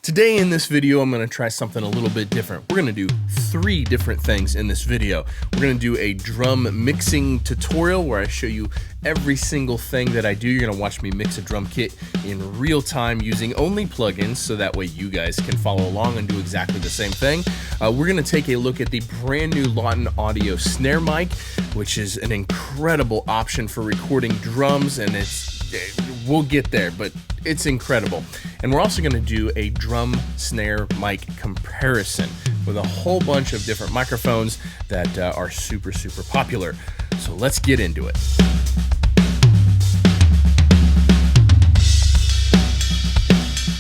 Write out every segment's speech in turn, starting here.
Today in this video, I'm gonna try something a little bit different. We're gonna do 3 different things in this video. We're gonna do a drum mixing tutorial where I show you every single thing that I do. You're gonna watch me mix a drum kit in real time using only plugins, so that way you guys can follow along and do exactly the same thing. We're gonna take a look at the brand new Lauten Audio Snare Mic, which is an incredible option for recording drums, and we'll get there, but it's incredible. And we're also gonna do a drum snare mic comparison with a whole bunch of different microphones that are super popular. So let's get into it.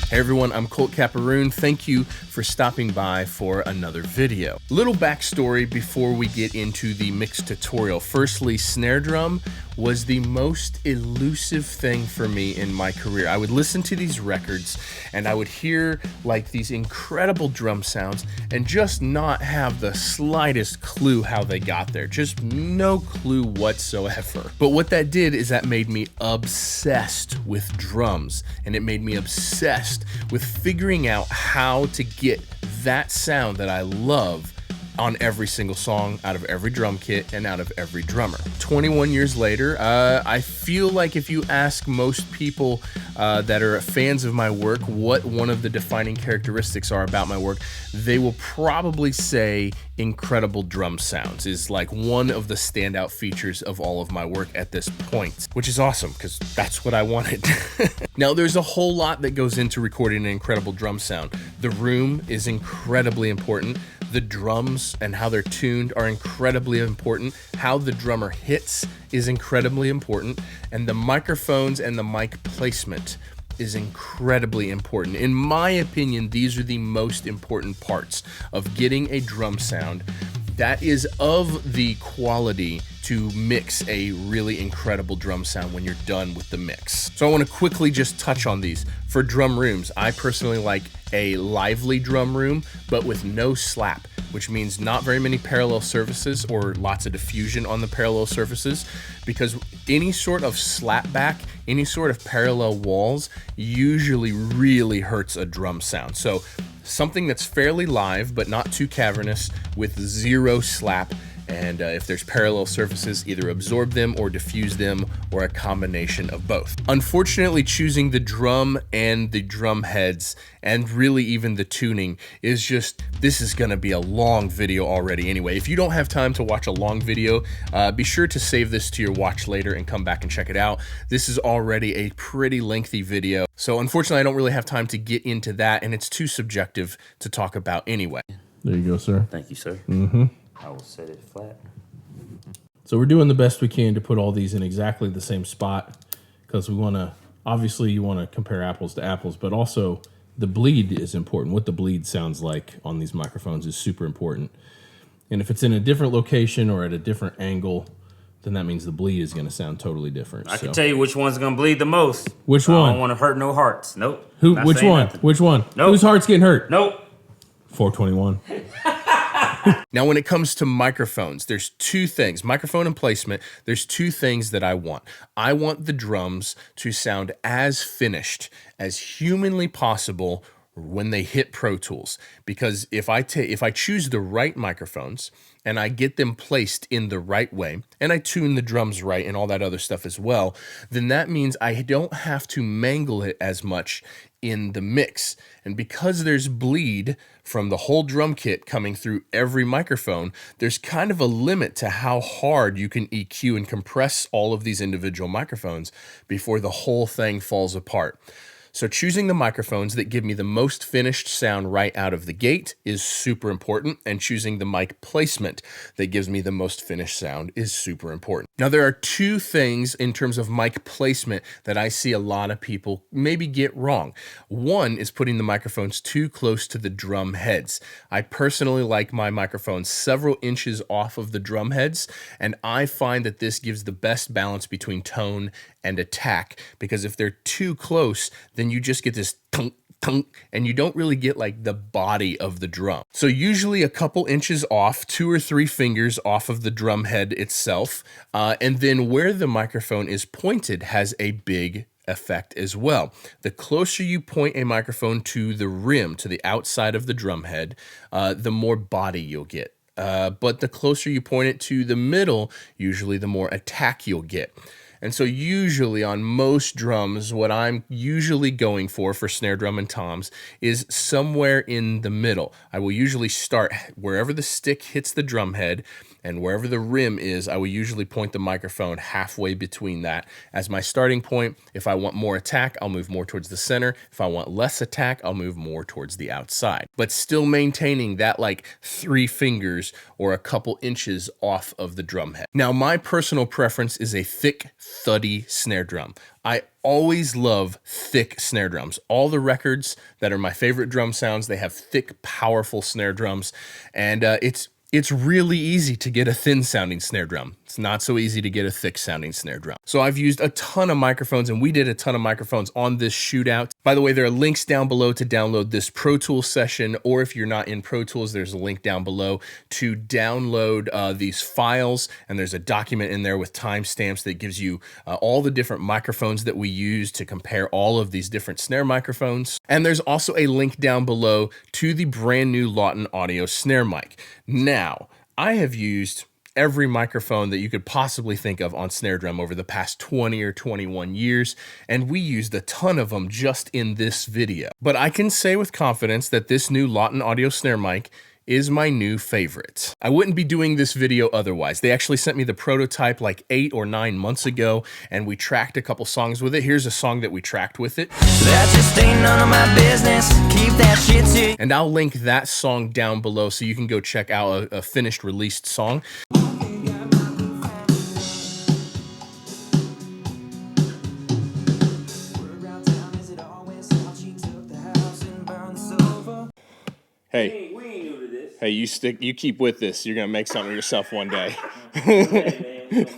Hey everyone, I'm Colt Caparoon. Thank you for stopping by for another video. Little backstory before we get into the mix tutorial. Firstly, snare drum was the most elusive thing for me in my career. I would listen to these records and I would hear like these incredible drum sounds and just not have the slightest clue how they got there. Just no clue whatsoever. But what that did is that made me obsessed with drums, and it made me obsessed with figuring out how to get that sound that I love on every single song, out of every drum kit, and out of every drummer. 21 years later, I feel like if you ask most people that are fans of my work what one of the defining characteristics are about my work, they will probably say incredible drum sounds is like one of the standout features of all of my work at this point, which is awesome because that's what I wanted. Now, there's a whole lot that goes into recording an incredible drum sound. The room is incredibly important. The drums and how they're tuned are incredibly important. How the drummer hits is incredibly important. And the microphones and the mic placement is incredibly important. In my opinion, these are the most important parts of getting a drum sound that is of the quality to mix a really incredible drum sound when you're done with the mix. So I want to quickly just touch on these. For drum rooms, I personally like a lively drum room, but with no slap, which means not very many parallel surfaces or lots of diffusion on the parallel surfaces, because any sort of slap back, any sort of parallel walls usually really hurts a drum sound. So something that's fairly live, but not too cavernous, with zero slap. And if there's parallel surfaces, either absorb them or diffuse them, or a combination of both. Unfortunately, choosing the drum and the drum heads, and really even the tuning, is just, this is gonna be a long video already anyway. If you don't have time to watch a long video, be sure to save this to your watch later and come back and check it out. This is already a pretty lengthy video. So unfortunately, I don't really have time to get into that, and it's too subjective to talk about anyway. There you go, sir. Thank you, sir. I will set it flat. So we're doing the best we can to put all these in exactly the same spot, because we want to, obviously you want to compare apples to apples, but also the bleed is important. What the bleed sounds like on these microphones is super important. And if it's in a different location or at a different angle, then that means the bleed is going to sound totally different. I can tell you which one's going to bleed the most. Which one? I don't want to hurt no hearts. Nope. Which one? Nothing. Which one? Nope. Whose heart's getting hurt? Nope. 421. Now, when it comes to microphones, there's 2 things, microphone and placement, there's 2 things that I want. I want the drums to sound as finished as humanly possible when they hit Pro Tools, because if I choose the right microphones and I get them placed in the right way, and I tune the drums right and all that other stuff as well, then that means I don't have to mangle it as much in the mix. And because there's bleed from the whole drum kit coming through every microphone, there's kind of a limit to how hard you can EQ and compress all of these individual microphones before the whole thing falls apart. So choosing the microphones that give me the most finished sound right out of the gate is super important, and choosing the mic placement that gives me the most finished sound is super important. Now, there are 2 things in terms of mic placement that I see a lot of people maybe get wrong. One is putting the microphones too close to the drum heads. I personally like my microphones several inches off of the drum heads, and I find that this gives the best balance between tone and attack, because if they're too close, then you just get this tunk, tunk, and you don't really get like the body of the drum. So usually a couple inches off, 2 or 3 fingers off of the drum head itself, and then where the microphone is pointed has a big effect as well. The closer you point a microphone to the rim, to the outside of the drum head, the more body you'll get. But the closer you point it to the middle, usually the more attack you'll get. And so usually on most drums, what I'm usually going for snare drum and toms is somewhere in the middle. I will usually start wherever the stick hits the drum head, and wherever the rim is, I will usually point the microphone halfway between that as my starting point. If I want more attack, I'll move more towards the center. If I want less attack, I'll move more towards the outside, but still maintaining that like 3 fingers or a couple inches off of the drum head. Now, my personal preference is a thick, thuddy snare drum. I always love thick snare drums. All the records that are my favorite drum sounds, they have thick, powerful snare drums, and it's really easy to get a thin sounding snare drum. It's not so easy to get a thick sounding snare drum. So I've used a ton of microphones, and we did a ton of microphones on this shootout. By the way, there are links down below to download this ProTools session, or if you're not in ProTools, there's a link down below to download these files, and there's a document in there with timestamps that gives you all the different microphones that we use to compare all of these different snare microphones. And there's also a link down below to the brand new Lauten Audio Snare Mic. Now, I have used every microphone that you could possibly think of on snare drum over the past 20 or 21 years, and we used a ton of them just in this video. But I can say with confidence that this new Lauten Audio Snare Mic is my new favorite. I wouldn't be doing this video otherwise. They actually sent me the prototype like 8 or 9 months ago, and we tracked a couple songs with it. Here's a song that we tracked with it. That just ain't none of my business. Keep that shit to. And I'll link that song down below so you can go check out a finished released song. Hey, We ain't new to this. hey, you keep with this. You're gonna make something of yourself one day.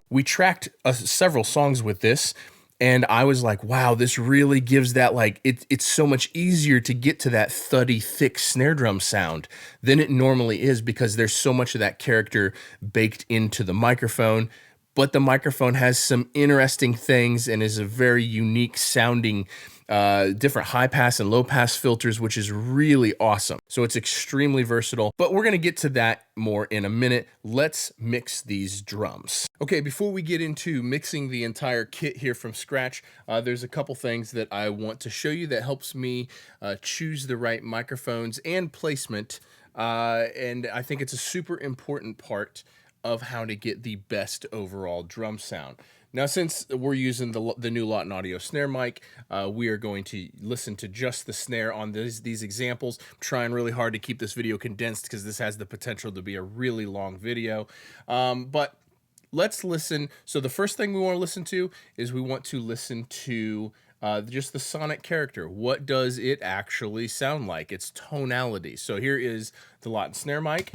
We tracked several songs with this, and I was like, wow, this really gives that, like, it's so much easier to get to that thuddy, thick snare drum sound than it normally is, because there's so much of that character baked into the microphone. But the microphone has some interesting things and is a very unique sounding different high pass and low pass filters, which is really awesome. So it's extremely versatile, but we're gonna get to that more in a minute. Let's mix these drums. Okay, before we get into mixing the entire kit here from scratch, there's a couple things that I want to show you that helps me choose the right microphones and placement. And I think it's a super important part of how to get the best overall drum sound. Now, since we're using the new Lauten Audio Snare Mic, we are going to listen to just the snare on these examples. I'm trying really hard to keep this video condensed because this has the potential to be a really long video. But let's listen. So the first thing we want to listen to is we want to listen to just the sonic character. What does it actually sound like? Its tonality. So here is the Lauten Snare Mic.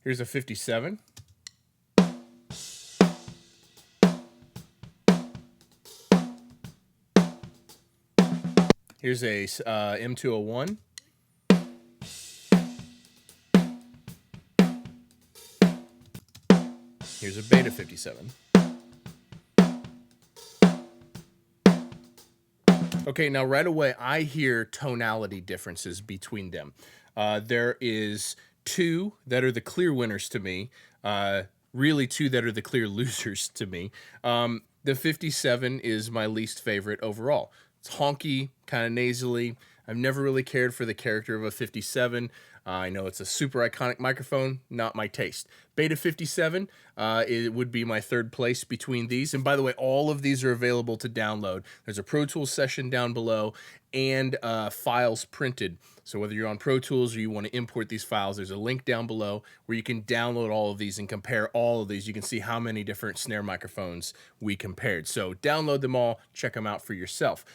Here's a 57. Here's a M201. Here's a Beta 57. Okay, now right away I hear tonality differences between them. There is 2 that are the clear winners to me, really 2 that are the clear losers to me. The 57 is my least favorite overall. It's honky, kind of nasally. I've never really cared for the character of a 57. I know it's a super iconic microphone, not my taste. Beta 57, it would be my third place between these. And by the way, all of these are available to download. There's a ProTools session down below and files printed. So whether you're on Pro Tools or you want to import these files, there's a link down below where you can download all of these and compare all of these. You can see how many different snare microphones we compared. So download them all, check them out for yourself.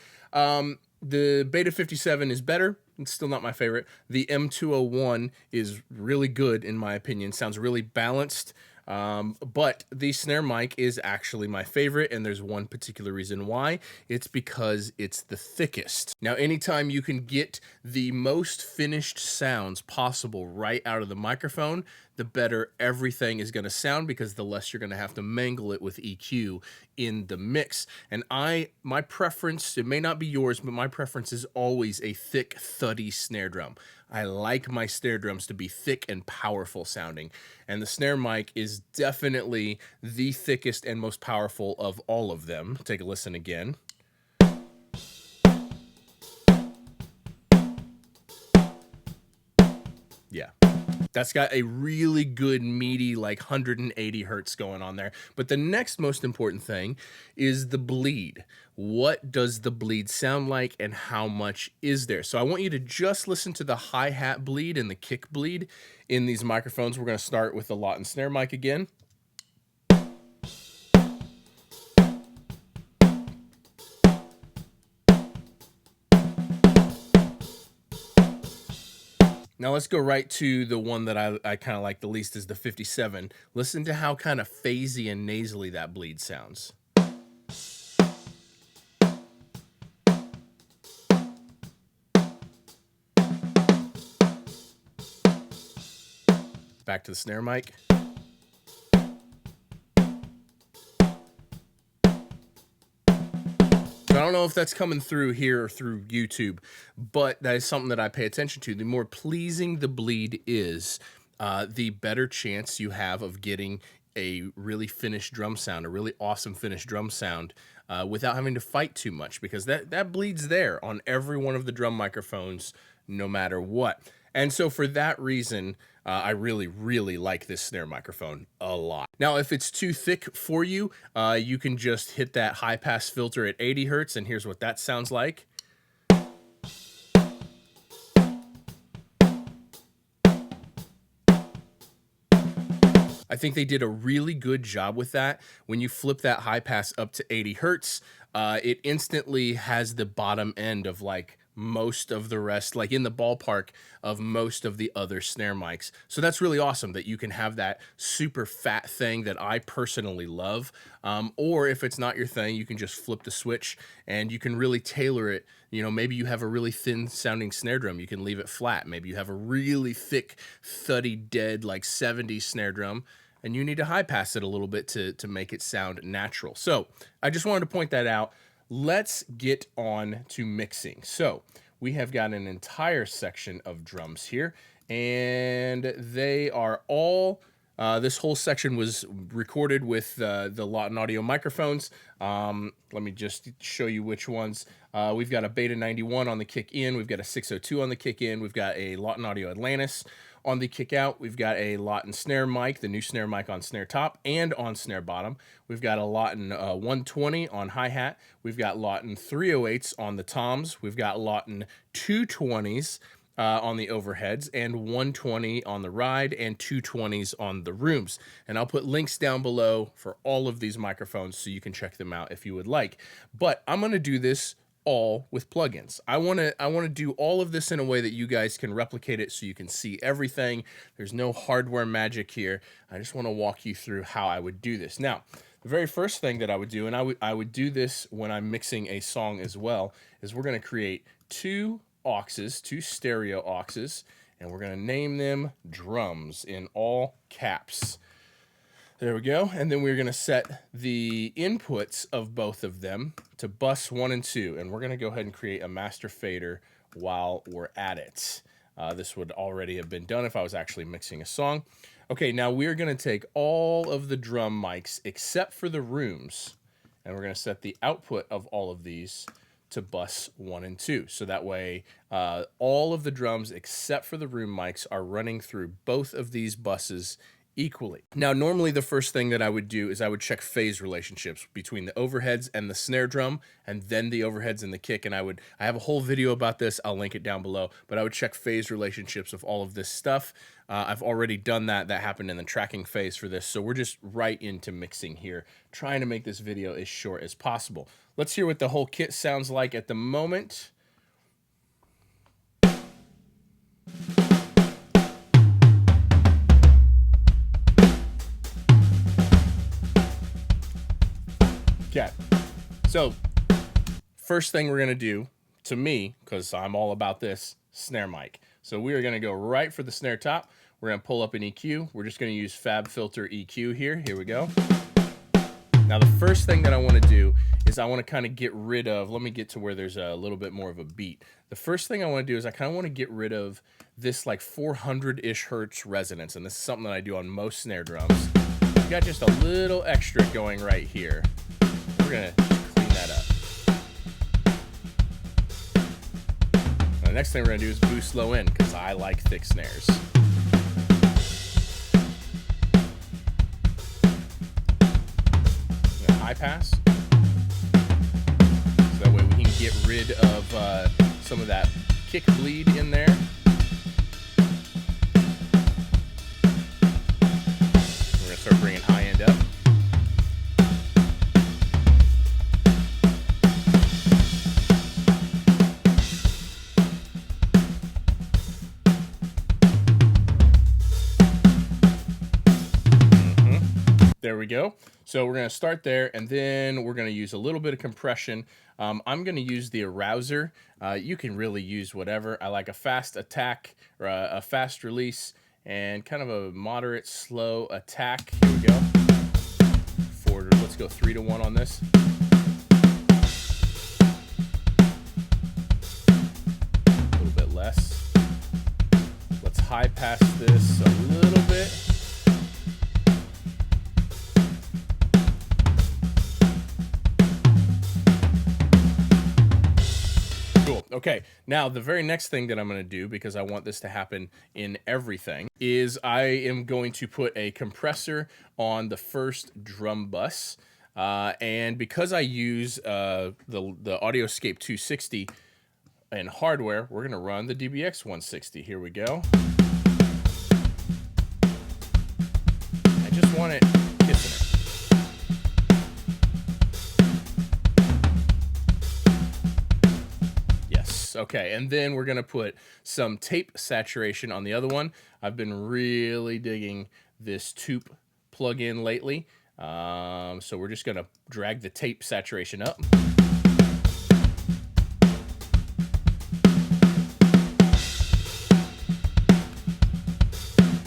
The Beta 57 is better. It's still not my favorite. The M201 is really good in my opinion. Sounds really balanced. But the snare mic is actually my favorite, and there's one particular reason why. It's because it's the thickest. Now, anytime you can get the most finished sounds possible right out of the microphone, the better everything is going to sound, because the less you're going to have to mangle it with EQ in the mix. And my preference, it may not be yours, but my preference is always a thick, thuddy snare drum. I like my snare drums to be thick and powerful sounding, and the snare mic is definitely the thickest and most powerful of all of them. Take a listen again. Yeah. That's got a really good meaty, like 180 hertz going on there. But the next most important thing is the bleed. What does the bleed sound like, and how much is there? So I want you to just listen to the hi-hat bleed and the kick bleed in these microphones. We're going to start with the Lauten Snare Mic again. Now let's go right to the one that I kind of like the least, is the 57. Listen to how kind of phasey and nasally that bleed sounds. Back to the snare mic. I don't know if that's coming through here or through YouTube, but that is something that I pay attention to. The more pleasing the bleed is, the better chance you have of getting a really finished drum sound, a really awesome finished drum sound, without having to fight too much, because that bleed's there on every one of the drum microphones, no matter what. And so for that reason, I really, really like this snare microphone a lot. Now, if it's too thick for you, you can just hit that high pass filter at 80 hertz, and here's what that sounds like. I think they did a really good job with that. When you flip that high pass up to 80 hertz, it instantly has the bottom end of like most of the rest, like in the ballpark of most of the other snare mics. So that's really awesome that you can have that super fat thing that I personally love. Or if it's not your thing, you can just flip the switch and you can really tailor it. You know, maybe you have a really thin sounding snare drum, you can leave it flat. Maybe you have a really thick, thuddy, dead, like 70s snare drum, and you need to high pass it a little bit to make it sound natural. So I just wanted to point that out. Let's get on to mixing. So we have got an entire section of drums here, and they are all, this whole section was recorded with the Lauten Audio microphones. Let me just show you which ones. We've got a Beta 91 on the kick in, we've got a 602 on the kick in, we've got a Lauten Audio Atlantis on the kick out, we've got a Lauten Snare Mic, the new snare mic on snare top and on snare bottom. We've got a Lauten 120 on hi-hat. We've got Lauten 308s on the toms. We've got Lauten 220s on the overheads, and 120 on the ride, and 220s on the rooms. And I'll put links down below for all of these microphones so you can check them out if you would like. But I'm going to do this all with plugins. I want to do all of this in a way that you guys can replicate it so you can see everything. There's no hardware magic here. I just want to walk you through how I would do this. Now, the very first thing that I would do, and I would do this when I'm mixing a song as well, is we're going to create two auxes, two stereo auxes, and we're going to name them drums in all caps. There we go. And then we're going to set the inputs of both of them to bus 1 and 2. And we're going to go ahead and create a master fader while we're at it. This would already have been done if I was actually mixing a song. Okay, now we're going to take all of the drum mics except for the rooms, and we're going to set the output of all of these to bus 1 and 2. So that way, all of the drums except for the room mics are running through both of these buses equally. Now, normally the first thing that I would do is I would check phase relationships between the overheads and the snare drum, and then the overheads and the kick. And I have a whole video about this. I'll link it down below, but I would check phase relationships of all of this stuff. I've already done that. That happened in the tracking phase for this. So we're just right into mixing here, trying to make this video as short as possible. Let's hear what the whole kit sounds like at the moment. Okay, so first thing we're gonna do, to me, because I'm all about this, snare mic. So we are gonna go right for the snare top. We're gonna pull up an EQ. We're just gonna use Fab Filter EQ here. Here we go. Now the first thing that I wanna do is I wanna kind of get rid of, let me get to where there's a little bit more of a beat. The first thing I wanna do is I kind of wanna get rid of this like 400-ish hertz resonance, and this is something that I do on most snare drums. We got just a little extra going right here. We're gonna clean that up. Now, the next thing we're gonna do is boost low end, because I like thick snares. High pass, so that way we can get rid of some of that kick bleed in there. We're gonna start bringing high end up. There we go. So we're going to start there, and then we're going to use a little bit of compression. I'm going to use the arouser. You can really use whatever. I like a fast attack, or a fast release, and kind of a moderate slow attack. Here we go. Let's go 3 to 1 on this. A little bit less. Let's high pass this a little bit. Okay, now the very next thing that I'm going to do, because I want this to happen in everything, is I am going to put a compressor on the first drum bus. And because I use the Audioscape 260 in hardware, we're going to run the DBX 160. Here we go. I just want it hissing it. Okay, and then we're gonna put some tape saturation on the other one. I've been really digging this Toop plugin lately, so we're just gonna drag the tape saturation up.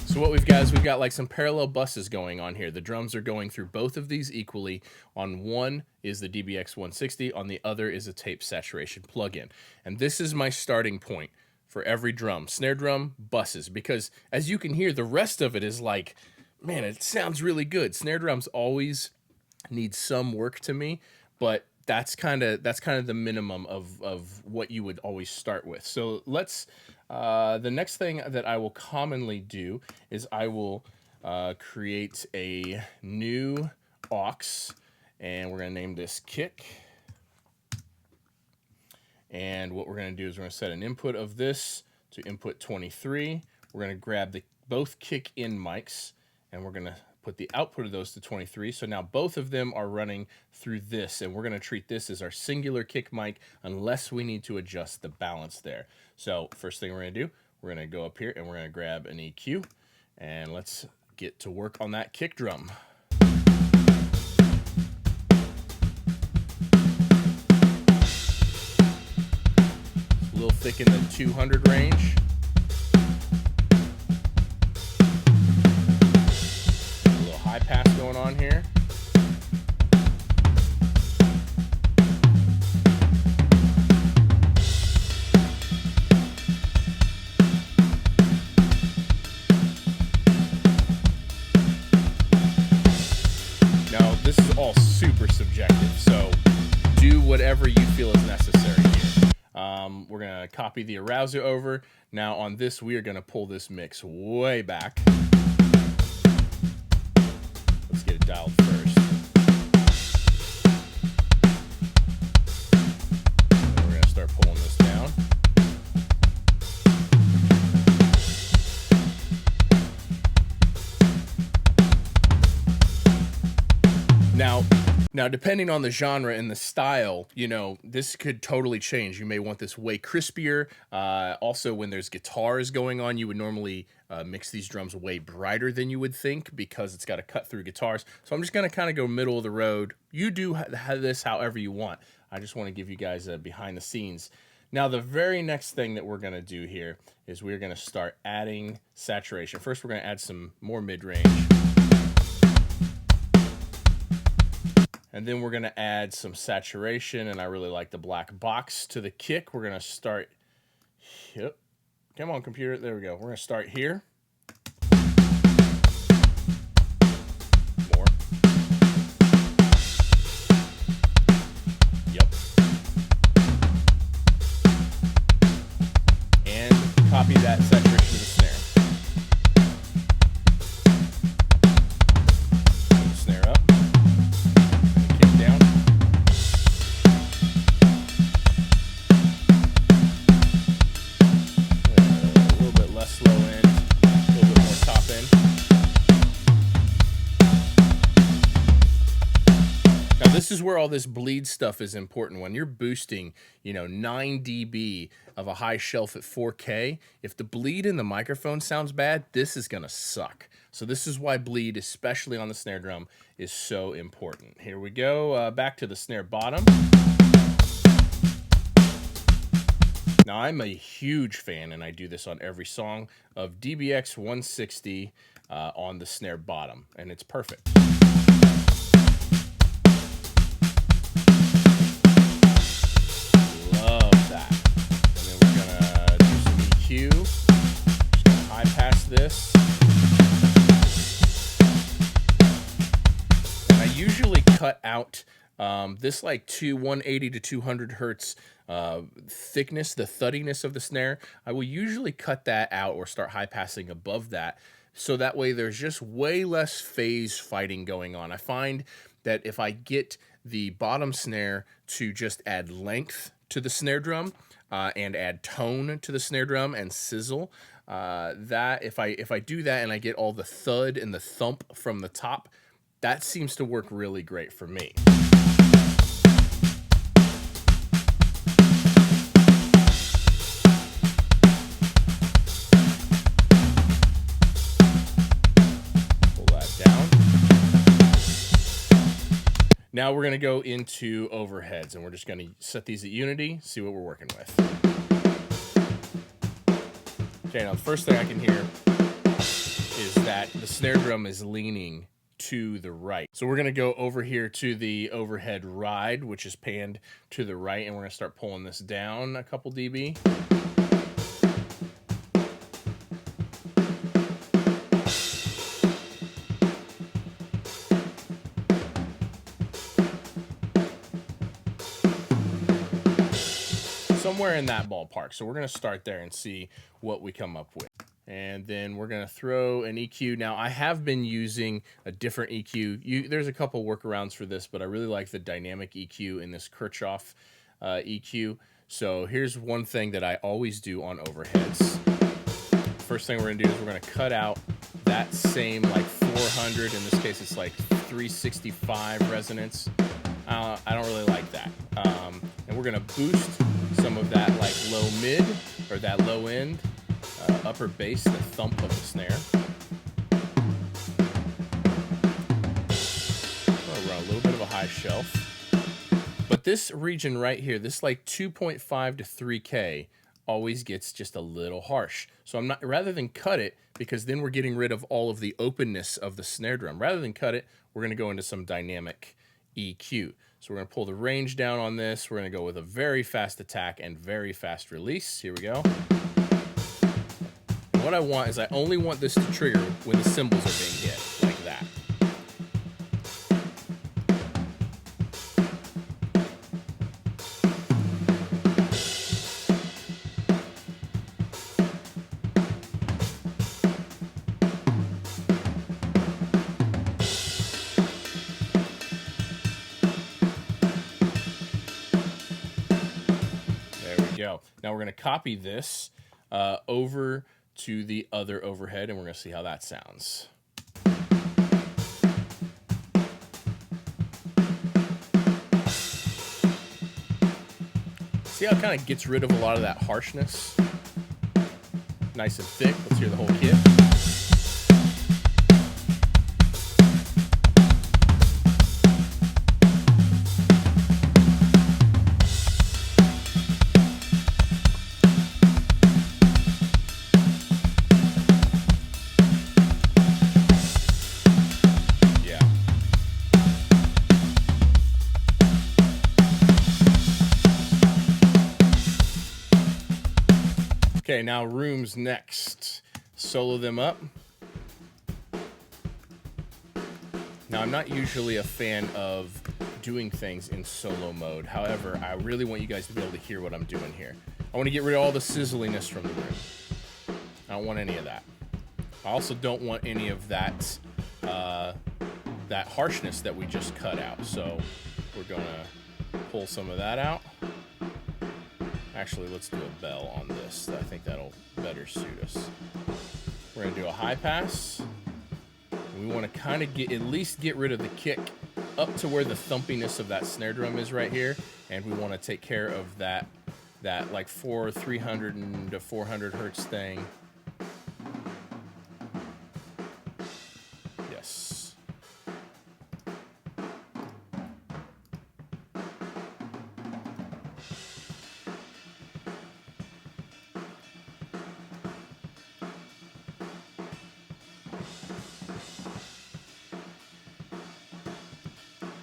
So what we've got is we've got like some parallel buses going on here. The drums are going through both of these equally. On one is the DBX 160, on the other is a tape saturation plugin. And this is my starting point for every drum. Snare drum, buses, because as you can hear, the rest of it is like, man, it sounds really good. Snare drums always need some work to me, but that's kind of the minimum of what you would always start with. So let's, the next thing that I will commonly do is I will create a new aux, and we're going to name this kick. And what we're going to do is we're going to set an input of this to input 23. We're going to grab both kick in mics, and we're going to put the output of those to 23. So now both of them are running through this, and we're going to treat this as our singular kick mic unless we need to adjust the balance there. So first thing we're going to do, we're going to go up here and we're going to grab an EQ, and let's get to work on that kick drum. A little thick in the 200 range. High pass going on here. Now, this is all super subjective, so do whatever you feel is necessary here. We're going to copy the arouser over. Now, on this, we are going to pull this mix way back. Let's get it dialed first. And we're going to start pulling this down. Now, depending on the genre and the style, you know, this could totally change. You may want this way crispier. Also, when there's guitars going on, you would normally mix these drums way brighter than you would think because it's got to cut through guitars. So I'm just going to kind of go middle of the road. You do this however you want. I just want to give you guys a behind the scenes. Now, the very next thing that we're going to do here is we're going to start adding saturation. First, we're going to add some more mid-range. And then we're going to add some saturation, and I really like the black box to the kick. We're going to start, yep, come on computer, there we go. We're going to start here. More. Yep. And copy that saturation to the snare. Put the snare up. Down. A little bit less low end, a little bit more top end. Now this is where all this bleed stuff is important. When you're boosting, you know, 9 dB of a high shelf at 4K, if the bleed in the microphone sounds bad, this is gonna suck. So this is why bleed, especially on the snare drum, is so important. Here we go, back to the snare bottom. Now I'm a huge fan, and I do this on every song, of DBX 160 on the snare bottom, and it's perfect. Love that. And then we're gonna do some EQ. Just gonna high pass this. Usually cut out this like 180 to 200 hertz thickness, the thuddiness of the snare. I will usually cut that out or start high passing above that, so that way there's just way less phase fighting going on. I find that if I get the bottom snare to just add length to the snare drum and add tone to the snare drum and sizzle, that if I do that and I get all the thud and the thump from the top, that seems to work really great for me. Pull that down. Now we're going to go into overheads, and we're just going to set these at unity, see what we're working with. Okay, now the first thing I can hear is that the snare drum is leaning to the right. So we're going to go over here to the overhead ride, which is panned to the right, and we're going to start pulling this down a couple dB. Somewhere in that ballpark. So we're going to start there and see what we come up with. And then we're going to throw an EQ. Now, I have been using a different EQ. There's a couple workarounds for this, but I really like the dynamic EQ in this Kirchhoff EQ. So here's one thing that I always do on overheads. First thing we're going to do is we're going to cut out that same like 400. In this case, it's like 365 resonance. I don't really like that. And we're going to boost some of that like low mid or that low end. Upper bass, the thump of the snare. I'll run a little bit of a high shelf. But this region right here, this like 2.5 to 3K, always gets just a little harsh. So I'm not, rather than cut it, because then we're getting rid of all of the openness of the snare drum, rather than cut it, we're going to go into some dynamic EQ. So we're going to pull the range down on this. We're going to go with a very fast attack and very fast release. Here we go. What I want is I only want this to trigger when the cymbals are being hit, like that. There we go. Now we're going to copy this over to the other overhead, and we're going to see how that sounds. See how it kind of gets rid of a lot of that harshness? Nice and thick. Let's hear the whole kit. Okay, now rooms next. Solo them up. Now, I'm not usually a fan of doing things in solo mode. However, I really want you guys to be able to hear what I'm doing here. I want to get rid of all the sizzliness from the room. I don't want any of that. I also don't want any of that that harshness that we just cut out. So we're gonna pull some of that out. Actually, let's do a bell on this. I think that'll better suit us. We're gonna do a high pass. We want to kind of at least get rid of the kick up to where the thumpiness of that snare drum is right here, and we want to take care of that like 300 to 400 hertz thing. Yes.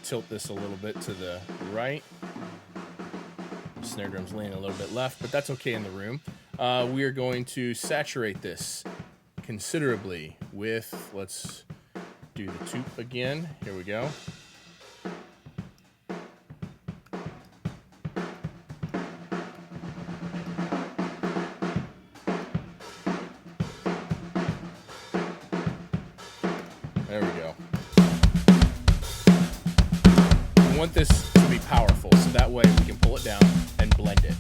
Tilt this a little bit to the right. Snare drum's leaning a little bit left, but that's okay in the room. We are going to saturate this considerably with, let's do the toop again. Here we go. There we go. We want this to be powerful, so that way we can pull it down and blend it.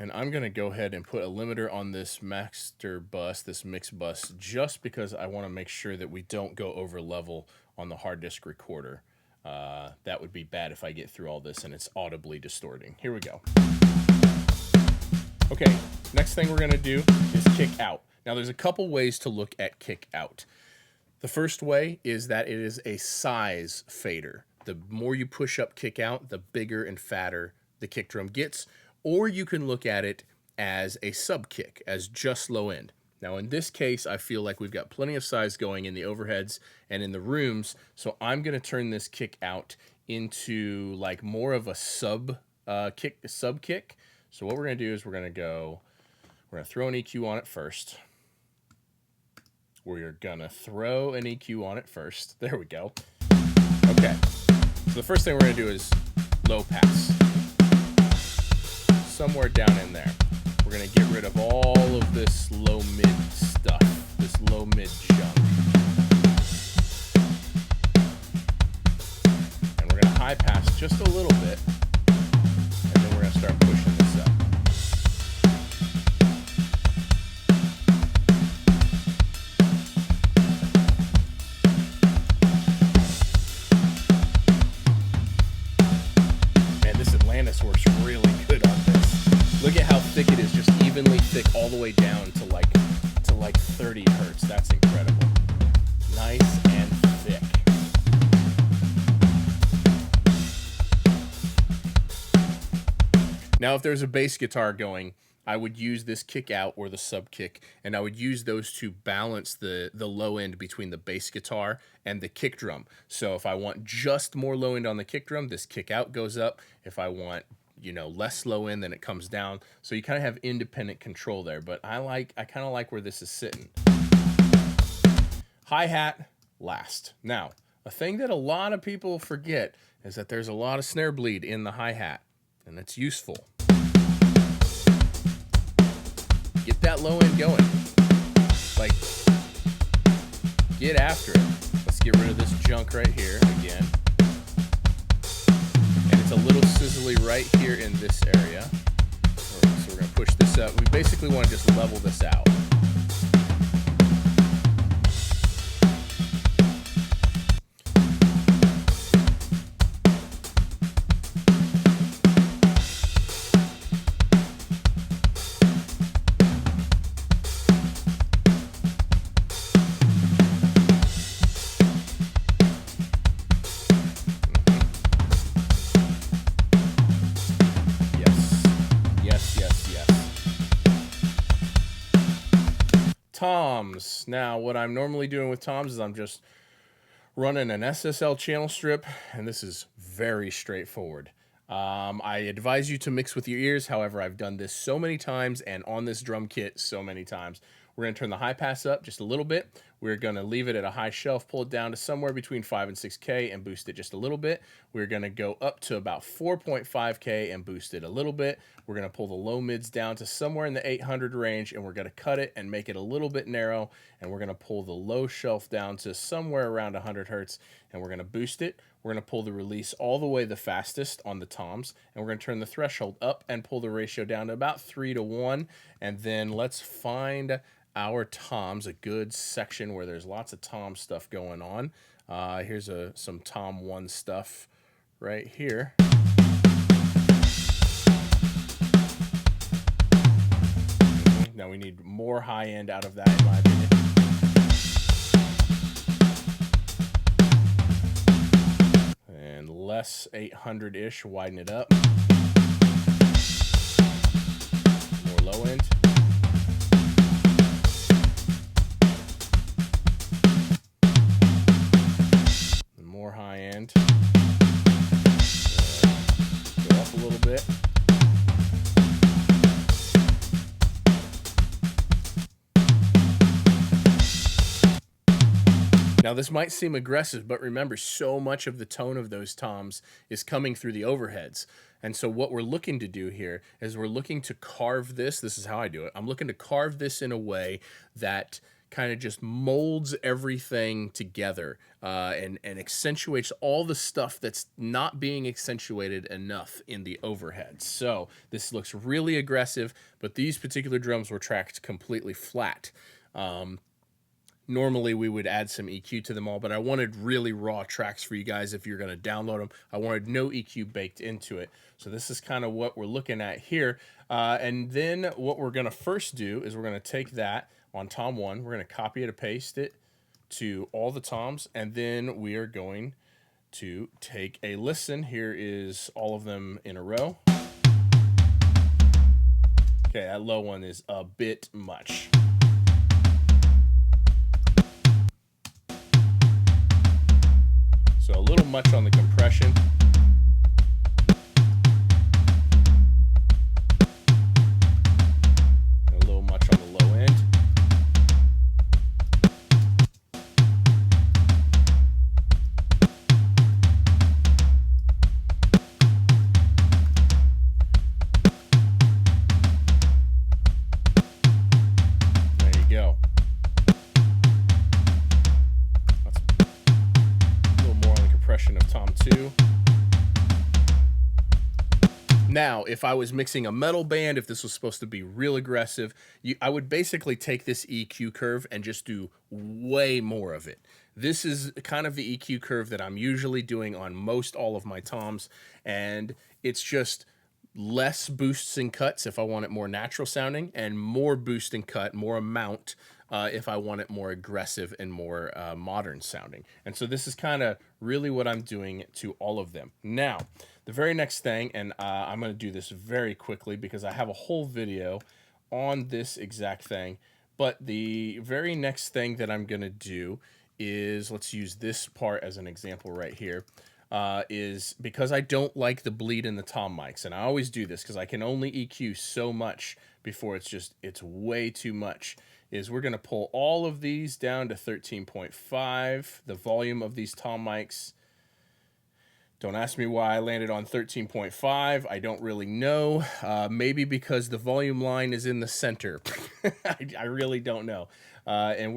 And I'm going to go ahead and put a limiter on this master bus, this mix bus, just because I want to make sure that we don't go over level on the hard disk recorder. That would be bad if I get through all this and it's audibly distorting. Here we go. Okay, next thing we're going to do is kick out. Now there's a couple ways to look at kick out. The first way is that it is a size fader. The more you push up kick out, the bigger and fatter the kick drum gets. Or you can look at it as a sub kick, as just low end. Now in this case, I feel like we've got plenty of size going in the overheads and in the rooms, so I'm going to turn this kick out into like more of a sub kick. So what we're going to do is we're going to throw an EQ on it first. We're going to throw an EQ on it first. There we go. Okay. So the first thing we're going to do is low pass. Somewhere down in there. We're going to get rid of all of this low-mid stuff, this low-mid junk. And we're going to high pass just a little bit, and then we're going to start pushing this up. Man, this Atlantis works really good on this. Look at how thick it is, just evenly thick all the way down to like 30 hertz. That's incredible. Nice and thick. Now, if there's a bass guitar going, I would use this kick out or the sub kick, and I would use those to balance the low end between the bass guitar and the kick drum. So if I want just more low end on the kick drum, this kick out goes up. If I want less low end, then it comes down. So you kind of have independent control there, but I kind of like where this is sitting. Hi-hat last. Now, a thing that a lot of people forget is that there's a lot of snare bleed in the hi-hat, and it's useful. Get that low end going. Like, get after it. Let's get rid of this junk right here again. A little sizzly right here in this area. So we're going to push this up. We basically want to just level this out. Toms. Now, what I'm normally doing with toms is I'm just running an SSL channel strip, and this is very straightforward. I advise you to mix with your ears. However, I've done this so many times and on this drum kit so many times. We're going to turn the high pass up just a little bit. We're going to leave it at a high shelf, pull it down to somewhere between 5 and 6K and boost it just a little bit. We're going to go up to about 4.5K and boost it a little bit. We're going to pull the low mids down to somewhere in the 800 range, and we're going to cut it and make it a little bit narrow, and we're going to pull the low shelf down to somewhere around 100 hertz, and we're going to boost it. We're going to pull the release all the way the fastest on the toms, and we're going to turn the threshold up and pull the ratio down to about 3:1, and then let's find our toms, a good section where there's lots of tom stuff going on. Here's some tom 1 stuff right here. Now we need more high end out of that, in my opinion. And less 800-ish, widen it up. More low end. And more high end. Go up a little bit. Now, this might seem aggressive, but remember, so much of the tone of those toms is coming through the overheads. And so what we're looking to do here is we're looking to carve this. This is how I do it. I'm looking to carve this in a way that kind of just molds everything together and accentuates all the stuff that's not being accentuated enough in the overheads. So this looks really aggressive, but these particular drums were tracked completely flat. Normally, we would add some EQ to them all, but I wanted really raw tracks for you guys if you're going to download them. I wanted no EQ baked into it. So this is kind of what we're looking at here. And then what we're going to first do is we're going to take that on tom 1. We're going to copy it and paste it to all the toms, and then we are going to take a listen. Here is all of them in a row. Okay, that low one is a bit much. So a little much on the compression. And a little much on the low end. There you go. Of tom 2. Now, if I was mixing a metal band, if this was supposed to be real aggressive, I would basically take this EQ curve and just do way more of it. This is kind of the EQ curve that I'm usually doing on most all of my toms, and it's just less boosts and cuts if I want it more natural sounding, and more boost and cut, more amount if I want it more aggressive and more modern sounding. And so this is kind of really what I'm doing to all of them. Now, the very next thing, and I'm going to do this very quickly because I have a whole video on this exact thing, but the very next thing that I'm going to do is, let's use this part as an example right here. Is because I don't like the bleed in the tom mics, and I always do this because I can only EQ so much before it's way too much, is we're going to pull all of these down to 13.5, the volume of these tom mics. Don't ask me why I landed on 13.5. I don't really know. Maybe because the volume line is in the center. I really don't know. And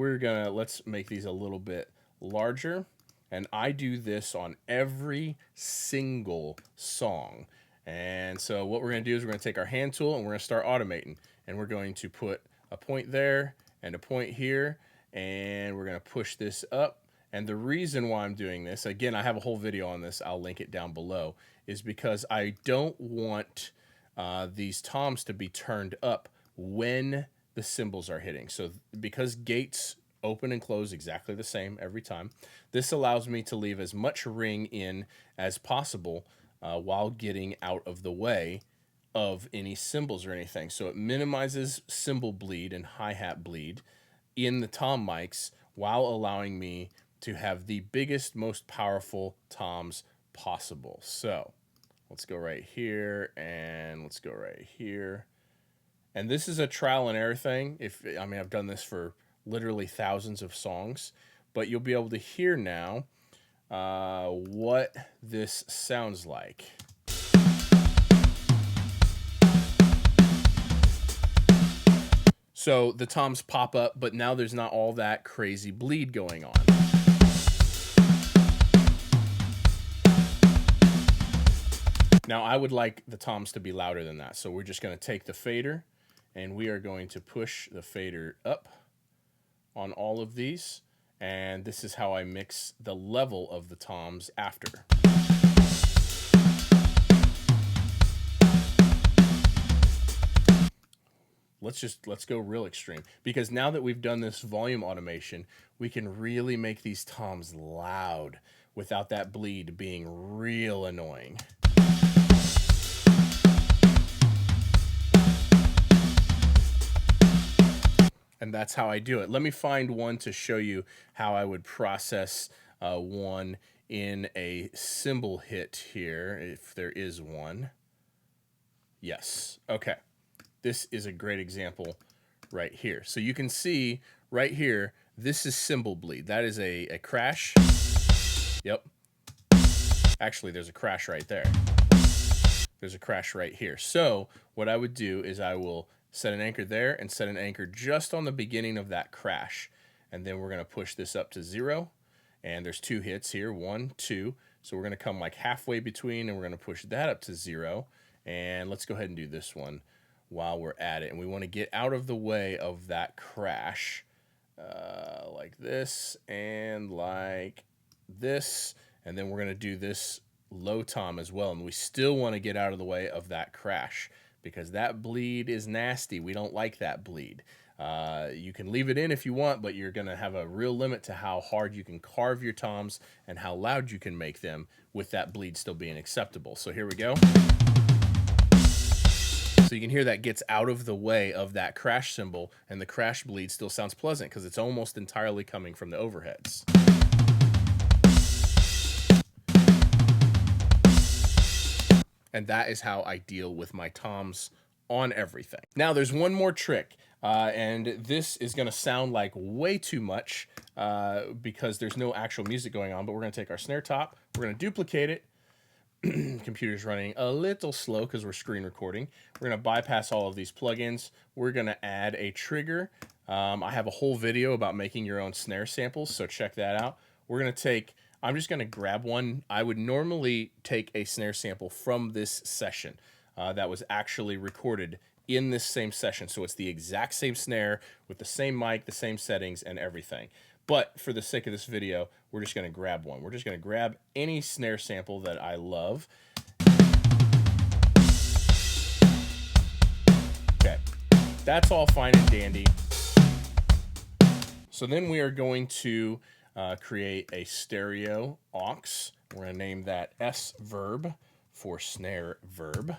let's make these a little bit larger. And I do this on every single song. And so what we're going to do is we're going to take our hand tool and we're going to start automating. And we're going to put a point there and a point here, and we're going to push this up. And the reason why I'm doing this, again, I have a whole video on this, I'll link it down below, is because I don't want these toms to be turned up when the cymbals are hitting. So because gates open and close exactly the same every time, this allows me to leave as much ring in as possible while getting out of the way of any cymbals or anything. So it minimizes cymbal bleed and hi-hat bleed in the tom mics while allowing me to have the biggest, most powerful toms possible. So let's go right here and let's go right here. And this is a trial and error thing. I've done this for literally thousands of songs, but you'll be able to hear now what this sounds like. So the toms pop up, but now there's not all that crazy bleed going on. Now I would like the toms to be louder than that. So we're just going to take the fader and we are going to push the fader up on all of these. And this is how I mix the level of the toms after. Let's go real extreme, because now that we've done this volume automation, we can really make these toms loud without that bleed being real annoying. And that's how I do it. Let me find one to show you how I would process one in a cymbal hit here, if there is one. Yes, okay. This is a great example right here. So you can see right here, this is cymbal bleed. That is a crash. Yep. Actually, there's a crash right there. There's a crash right here. So what I would do is I will set an anchor there and set an anchor just on the beginning of that crash. And then we're going to push this up to 0. And there's 2 hits here, 1, 2. So we're going to come like halfway between and we're going to push that up to 0. And let's go ahead and do this one while we're at it. And we want to get out of the way of that crash like this and like this. And then we're going to do this low tom as well. And we still want to get out of the way of that crash because that bleed is nasty. We don't like that bleed. You can leave it in if you want, but you're going to have a real limit to how hard you can carve your toms and how loud you can make them with that bleed still being acceptable. So here we go. So you can hear that gets out of the way of that crash cymbal, and the crash bleed still sounds pleasant because it's almost entirely coming from the overheads. And that is how I deal with my toms on everything. Now there's one more trick, and this is going to sound like way too much because there's no actual music going on, but we're going to take our snare top, we're going to duplicate it. Computer's running a little slow because we're screen recording. We're going to bypass all of these plugins. We're going to add a trigger. I have a whole video about making your own snare samples, so check that out. We're going to take, I'm just going to grab one. I would normally take a snare sample from this session that was actually recorded in this same session. So it's the exact same snare with the same mic, the same settings, and everything. But for the sake of this video, we're just going to grab one. We're just going to grab any snare sample that I love. Okay, that's all fine and dandy. So then we are going to create a stereo aux. We're going to name that S verb for snare verb.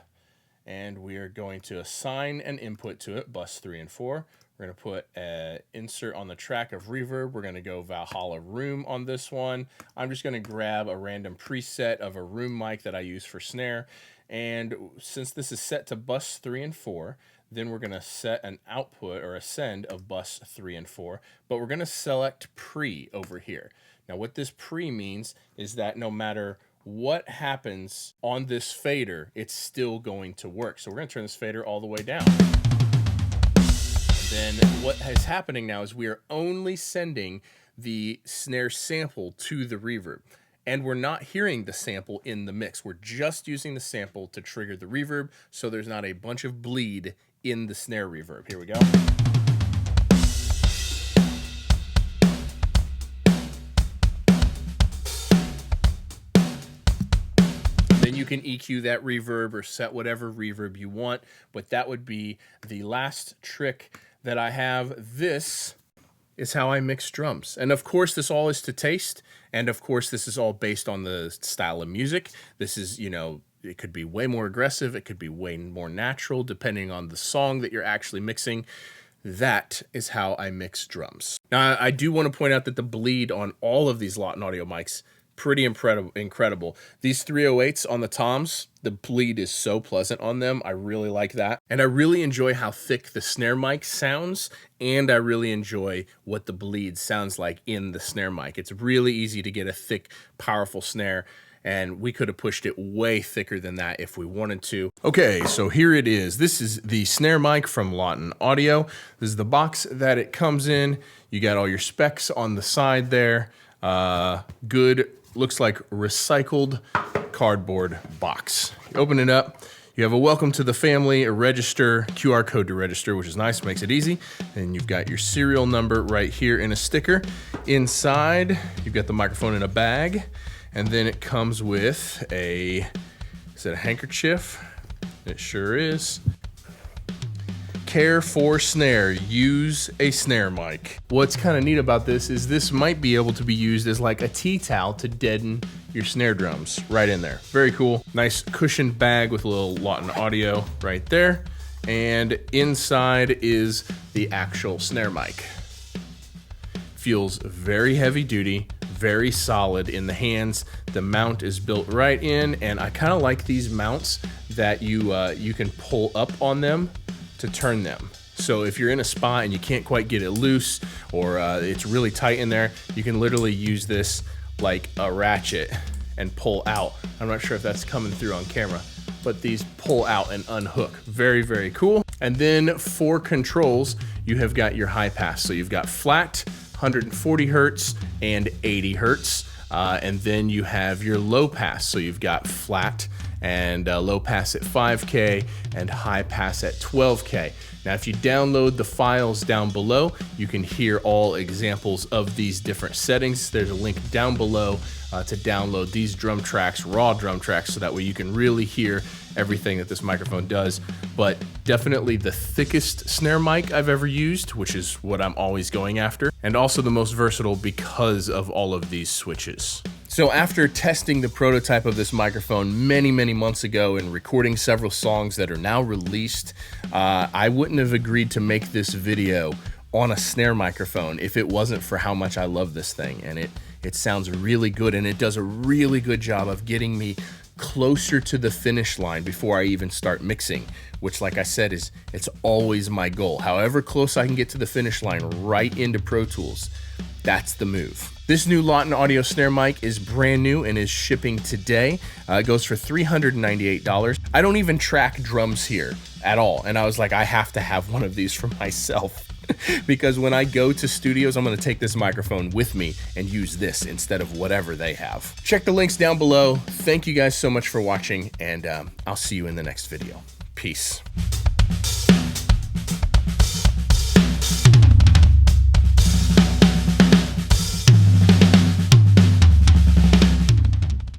And we are going to assign an input to it, bus 3 and 4. We're going to put an insert on the track of reverb. We're going to go Valhalla Room on this one. I'm just going to grab a random preset of a room mic that I use for snare. And since this is set to bus 3 and 4, then we're going to set an output or a send of bus 3 and 4. But we're going to select pre over here. Now what this pre means is that no matter what happens on this fader, it's still going to work. So we're going to turn this fader all the way down. Then what is happening now is we are only sending the snare sample to the reverb. and we're not hearing the sample in the mix. We're just using the sample to trigger the reverb, so there's not a bunch of bleed in the snare reverb. Here we go. Then you can EQ that reverb or set whatever reverb you want, but that would be the last trick that I have. This is how I mix drums. And of course, this all is to taste. And of course, this is all based on the style of music. This is, you know, it could be way more aggressive. It could be way more natural, depending on the song that you're actually mixing. That is how I mix drums. Now, I do want to point out that the bleed on all of these Lauten Audio mics, pretty incredible. These 308s on the toms, the bleed is so pleasant on them. I really like that. And I really enjoy how thick the snare mic sounds, and I really enjoy what the bleed sounds like in the snare mic. It's really easy to get a thick, powerful snare, and we could have pushed it way thicker than that if we wanted to. Okay, so here it is. This is the snare mic from Lauten Audio. This is the box that it comes in. You got all your specs on the side there. Good, looks like recycled cardboard box. You open it up, you have a welcome to the family, a register, QR code to register, which is nice, makes it easy. And you've got your serial number right here in a sticker. Inside, you've got the microphone in a bag, and then it comes with is it a handkerchief? It sure is. Care for snare, use a snare mic. What's kind of neat about this is this might be able to be used as like a tea towel to deaden your snare drums right in there. Very cool. Nice cushioned bag with a little Lauten Audio right there. And inside is the actual snare mic. Feels very heavy duty, very solid in the hands. The mount is built right in, and I kind of like these mounts that you can pull up on them to turn them. So if you're in a spot and you can't quite get it loose, or it's really tight in there, you can literally use this like a ratchet and pull out. I'm not sure if that's coming through on camera, but these pull out and unhook. Very, very cool. And then for controls, you have got your high pass. So you've got flat, 140 hertz and 80 hertz. And then you have your low pass. So you've got flat and low pass at 5K and high pass at 12K. Now, if you download the files down below, you can hear all examples of these different settings. There's a link down below to download these drum tracks, raw drum tracks, so that way you can really hear everything that this microphone does. But definitely the thickest snare mic I've ever used, which is what I'm always going after, and also the most versatile because of all of these switches. So after testing the prototype of this microphone many, many months ago and recording several songs that are now released, I wouldn't have agreed to make this video on a snare microphone if it wasn't for how much I love this thing. And it sounds really good, and it does a really good job of getting me closer to the finish line before I even start mixing, which, like I said, it's always my goal. However close I can get to the finish line right into Pro Tools, that's the move. This new Lauten Audio Snare Mic is brand new and is shipping today. It goes for $398. I don't even track drums here at all, and I was like, I have to have one of these for myself. Because when I go to studios, I'm going to take this microphone with me and use this instead of whatever they have. Check the links down below. Thank you guys so much for watching, and I'll see you in the next video. Peace.